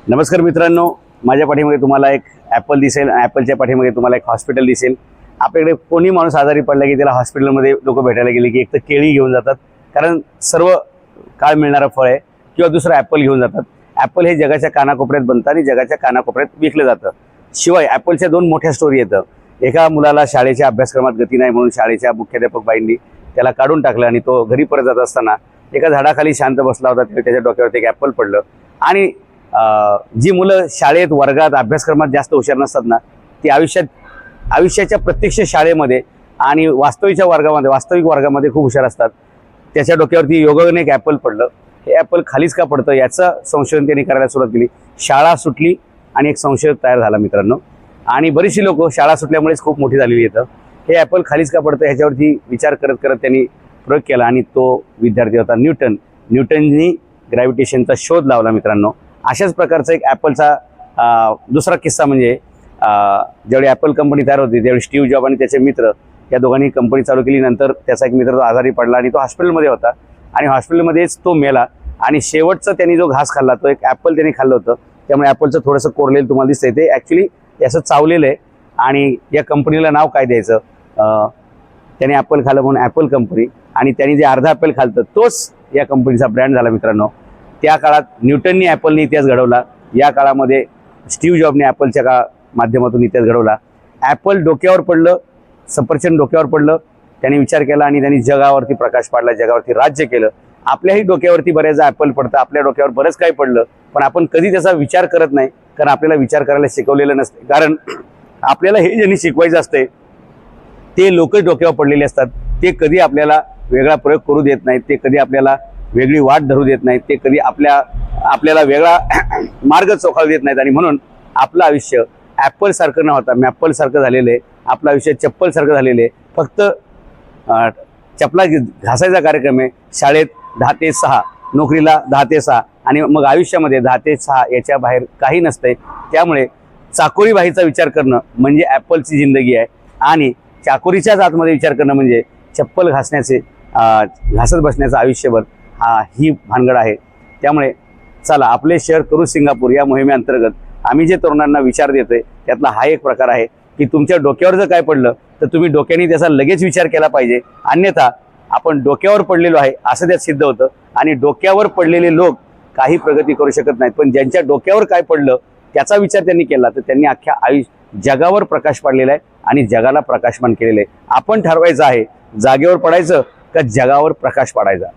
नमस्कार मित्रांनो, माझ्या पाठीमागे तुम्हाला एक ॲपल दिसेल आणि ॲपलच्या पाठीमागे तुम्हाला एक हॉस्पिटल दिसेल। आपल्याकडे कोणी माणूस आजारी पडला की त्याला हॉस्पिटलमध्ये लोक भेटायला गेले की एक तर केळी घेऊन जातात, कारण सर्व काळ मिळणारं फळ आहे, किंवा दुसरं ॲपल घेऊन जातात। ॲपल हे जगाच्या कानाकोपऱ्यात बनतं आणि जगाच्या कानाकोपऱ्यात विकलं जातं। शिवाय ॲपलच्या दोन मोठ्या स्टोरी येतं। एका मुलाला शाळेच्या अभ्यासक्रमात गती नाही म्हणून शाळेच्या मुख्याध्यापक बाईंनी त्याला काढून टाकलं आणि तो घरी परत जात असताना एका झाडाखाली शांत बसला होता, त्याच्या डोक्यावरती एक ॲपल पडलं। आणि जी मुलं शाळेत वर्गात अभ्यासक्रमात जास्त हुशार नसतात ना, ती आयुष्याच्या प्रत्यक्ष शाळेमध्ये आणि वास्तविक वर्गामध्ये खूप हुशार असतात। त्याच्या डोक्यावरती योगाने एक ॲपल पडलं। हे ॲपल खालीच का पडतं याचं संशोधन त्यांनी करायला सुरुवात केली। शाळा सुटली आणि एक संशय तयार झाला मित्रांनो। आणि बरीचशी लोक शाळा सुटल्यामुळेच खूप मोठी झालेली आहेत। हे ॲपल खालीच का पडतं ह्याच्यावरती विचार करत करत त्यांनी प्रयोग केला आणि तो विद्यार्थी होता न्यूटन। न्यूटननी ग्रॅव्हिटेशनचा शोध लावला मित्रांनो। अशाच प्रकारचा एक ॲपलचा दुसरा किस्सा म्हणजे ज्यावेळी ॲपल कंपनी तयार होती त्यावेळी स्टीव्ह जॉब आणि त्याचे मित्र या दोघांनी कंपनी चालू केली। नंतर त्याचा एक मित्र तो आजारी पडला आणि तो हॉस्पिटलमध्ये होता आणि हॉस्पिटलमध्येच तो मेला। आणि शेवटचा त्यांनी जो घास खाल्ला तो एक ॲपल त्यांनी खाल्लं होतं, त्यामुळे ॲपलचं थोडंसं कोरलेलं तुम्हाला दिसतंय। ते ॲक्च्युली याचं चावलेलं आहे आणि या कंपनीला नाव काय द्यायचं, त्याने ॲपल खाल्लं म्हणून ॲपल कंपनी, आणि त्यांनी जे अर्धा ॲपल खाल्लं तोच या कंपनीचा ब्रँड झाला मित्रांनो। त्या काळात न्यूटननी ॲपलने इतिहास घडवला, या काळामध्ये स्टीव्ह जॉबने ॲपलच्या माध्यमातून इतिहास घडवला। ॲपल डोक्यावर पडलं, सफरचंद डोक्यावर पडलं, त्यांनी विचार केला आणि त्यांनी जगावरती प्रकाश पाडला, जगावरती राज्य केलं। आपल्याही डोक्यावरती बऱ्याचदा ॲपल पडतं, आपल्या डोक्यावर बरंच काही पडलं, पण आपण कधी त्याचा विचार करत नाही, कारण आपल्याला विचार करायला शिकवलेलं नसते। कारण आपल्याला हे ज्यांनी शिकवायचं असते ते लोकच डोक्यावर पडलेले असतात। ते कधी आपल्याला वेगळा प्रयोग करू देत नाहीत, ते कधी आपल्याला वेगळी वाट धरू देत नाहीत, ते कधी आपल्याला वेगळा मार्ग चोखाळू देत नाहीत। आणि म्हणून आपलं आयुष्य ॲपल सारखं न होता मॅपल सारखं झालेलं आहे। आपलं आयुष्य चप्पल सारखं झालेलं आहे। फक्त चपला घासायचा कार्यक्रम आहे। शाळेत 10 ते 6, नोकरीला 10 ते 6, आणि मग आयुष्यामध्ये 10 ते 6 याच्या बाहेर काही नसतंय। त्यामुळे चाकोरीबाईचा विचार करणं म्हणजे ॲपलची जिंदगी आहे, आणि चाकोरीच्याच आतमध्ये विचार करणं म्हणजे चप्पल घासत बसण्याचं आयुष्यभर ही भानगड आहे। त्यामुळे चला आपले शहर करू सिंगापूर या मोहिमेअंतर्गत आम्ही जे तरुणांना विचार देतोय त्यातला हा एक प्रकार आहे की तुमच्या डोक्यावर जर काय पडलं तर तुम्ही डोक्याने त्याचा लगेच विचार केला पाहिजे, अन्यथा आपण डोक्यावर पडलेलो आहे असं त्यात सिद्ध होतं। आणि डोक्यावर पडलेले लोक काही प्रगती करू शकत नाहीत, पण ज्यांच्या डोक्यावर काय पडलं त्याचा विचार त्यांनी केला तर त्यांनी अख्ख्या जगावर प्रकाश पाडलेला आहे आणि जगाला प्रकाशमान केलेलं आहे। आपण ठरवायचं आहे जागेवर पडायचं का जगावर प्रकाश पाडायचा।